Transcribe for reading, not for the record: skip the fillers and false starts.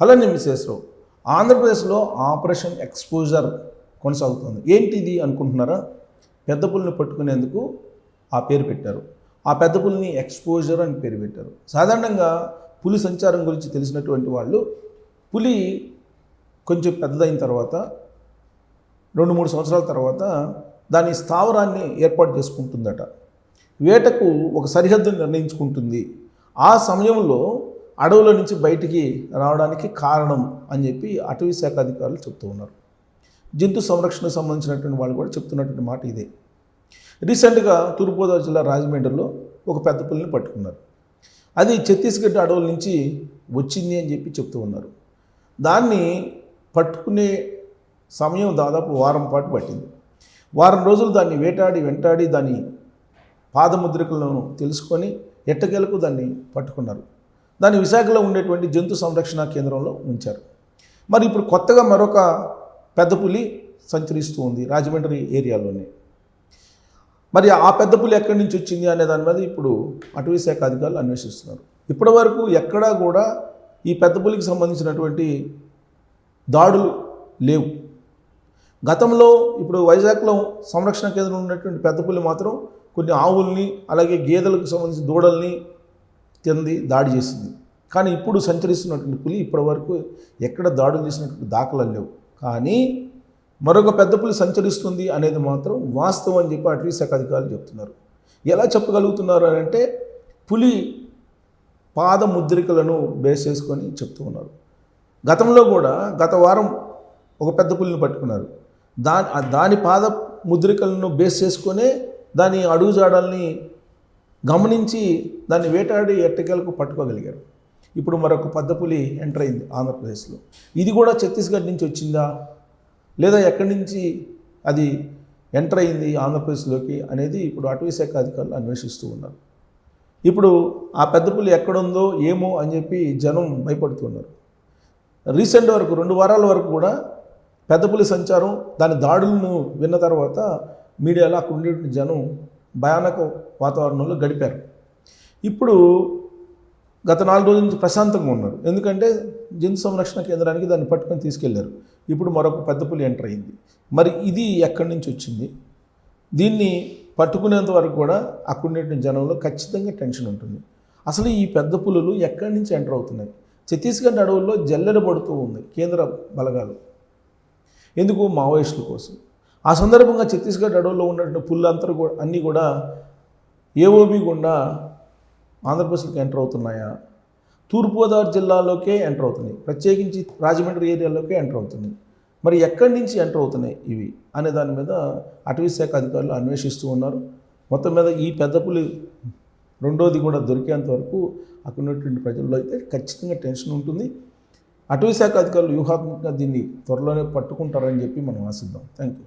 అలానే మిసెస్‌రావు ఆంధ్రప్రదేశ్లో operation exposure కొనసాగుతుంది. ఏంటిది అనుకుంటున్నారా? పెద్ద పులిని పట్టుకునేందుకు ఆ పేరు పెట్టారు. ఆ పెద్ద పులిని ఎక్స్‌పోజర్ అని పేరు పెట్టారు. సాధారణంగా పులి సంచారం గురించి తెలిసినటువంటి వాళ్ళు పులి కొంచెం పెద్దదైన తర్వాత 2-3 సంవత్సరాల తర్వాత దాని స్థావరాన్ని ఏర్పాటు చేసుకుంటుందట. వేటకు ఒక సరిహద్దును నిర్ణయించుకుంటుంది. ఆ సమయంలో అడవుల నుంచి బయటికి రావడానికి కారణం అని చెప్పి అటవీ శాఖ అధికారులు చెప్తూ ఉన్నారు. జంతు సంరక్షణకు సంబంధించినటువంటి వాళ్ళు కూడా చెప్తున్నటువంటి మాట ఇదే. రీసెంట్గా తూర్పుగోదావరి జిల్లా రాజమండ్రిలో ఒక పెద్ద పులిని పట్టుకున్నారు. అది ఛత్తీస్గఢ్ అడవుల నుంచి వచ్చింది అని చెప్పి చెప్తూ ఉన్నారు. దాన్ని పట్టుకునే సమయం దాదాపు వారం పాటు పట్టింది. వారం రోజులు దాన్ని వెంటాడి దాని పాదముద్రికలను తెలుసుకొని ఎట్టకేలకు దాన్ని పట్టుకున్నారు. దాన్ని విశాఖలో ఉండేటువంటి జంతు సంరక్షణ కేంద్రంలో ఉంచారు. మరి ఇప్పుడు కొత్తగా మరొక పెద్ద పులి సంచరిస్తూ ఉంది రాజమండ్రి ఏరియాలోనే. మరి ఆ పెద్ద పులి ఎక్కడి నుంచి వచ్చింది అనే దాని మీద ఇప్పుడు అటవీ శాఖ అధికారులు అన్వేషిస్తున్నారు. ఇప్పటి వరకు ఎక్కడా కూడా ఈ పెద్ద పులికి సంబంధించినటువంటి దాడులు లేవు. గతంలో ఇప్పుడు వైజాగ్లో సంరక్షణ కేంద్రంలో ఉన్నటువంటి పెద్ద పులి మాత్రం కొన్ని ఆవుల్ని అలాగే గేదెలకు సంబంధించిన దూడల్ని దాడి చేసింది. కానీ ఇప్పుడు సంచరిస్తున్నటువంటి పులి ఇప్పటివరకు ఎక్కడ దాడులు చేసినటువంటి దాఖలాలు లేవు. కానీ మరొక పెద్ద పులి సంచరిస్తుంది అనేది మాత్రం వాస్తవం అని చెప్పి అటవీ శాఖ అధికారులు చెప్తున్నారు. ఎలా చెప్పగలుగుతున్నారు అని అంటే పులి పాద ముద్రికలను బేస్ చేసుకొని చెప్తూ ఉన్నారు. గతంలో కూడా గత వారం ఒక పెద్ద పులిని పట్టుకున్నారు. దాని పాద ముద్రికలను బేస్ చేసుకొనే దాని అడుగుజాడల్ని గమనించి దాన్ని వేటాడి ఎట్టకేలకు పట్టుకోగలిగారు. ఇప్పుడు మరొక పెద్ద పులి ఎంటర్ అయింది ఆంధ్రప్రదేశ్లో. ఇది కూడా ఛత్తీస్గఢ్ నుంచి వచ్చిందా లేదా ఎక్కడి నుంచి అది ఎంటర్ అయింది ఆంధ్రప్రదేశ్లోకి అనేది ఇప్పుడు అటవీ శాఖ అధికారులు అన్వేషిస్తూ ఉన్నారు. ఇప్పుడు ఆ పెద్ద పులి ఎక్కడుందో ఏమో అని చెప్పి జనం భయపడుతున్నారు. రీసెంట్ వరకు 2 వారాల వరకు కూడా పెద్ద పులి సంచారం దాని దాడులను విన్న తర్వాత మీడియాలో అక్కడ ఉండేటువంటి జనం భయానక వాతావరణంలో గడిపారు. ఇప్పుడు గత 4 రోజుల నుంచి ప్రశాంతంగా ఉన్నారు. ఎందుకంటే జంతు సంరక్షణ కేంద్రానికి దాన్ని పట్టుకొని తీసుకెళ్లారు. ఇప్పుడు మరొక పెద్ద పులి ఎంటర్ అయింది. మరి ఇది ఎక్కడి నుంచి వచ్చింది? దీన్ని పట్టుకునేంత వరకు కూడా అక్కడ ఉండేటువంటి జనంలో ఖచ్చితంగా టెన్షన్ ఉంటుంది. అసలు ఈ పెద్ద పులులు ఎక్కడి నుంచి ఎంటర్ అవుతున్నాయి? ఛత్తీస్గఢ్ అడవుల్లో జల్లెడబడుతూ ఉంది కేంద్ర బలగాలు. ఎందుకు? మావోయిస్టుల కోసం. ఆ సందర్భంగా ఛత్తీస్గఢ్ అడవుల్లో ఉన్నటువంటి పుల్లంతా కూడా అన్నీ కూడా ఏఓబి గుండా ఆంధ్రప్రదేశ్కి ఎంటర్ అవుతున్నాయా? తూర్పుగోదావరి జిల్లాలోకే ఎంటర్ అవుతున్నాయి, ప్రత్యేకించి రాజమండ్రి ఏరియాలోకే ఎంటర్ అవుతున్నాయి. మరి ఎక్కడి నుంచి ఎంటర్ అవుతున్నాయి ఇవి అనే దాని మీద అటవీ శాఖ అధికారులు అన్వేషిస్తూ ఉన్నారు. మొత్తం మీద ఈ పెద్ద పులి రెండోది కూడా దొరికేంత వరకు అక్కడ ఉన్నటువంటి ప్రజల్లో అయితే ఖచ్చితంగా టెన్షన్ ఉంటుంది. అటవీ శాఖ అధికారులు వ్యూహాత్మకంగా దీన్ని త్వరలోనే పట్టుకుంటారని చెప్పి మనం ఆశిద్దాం. Thank you.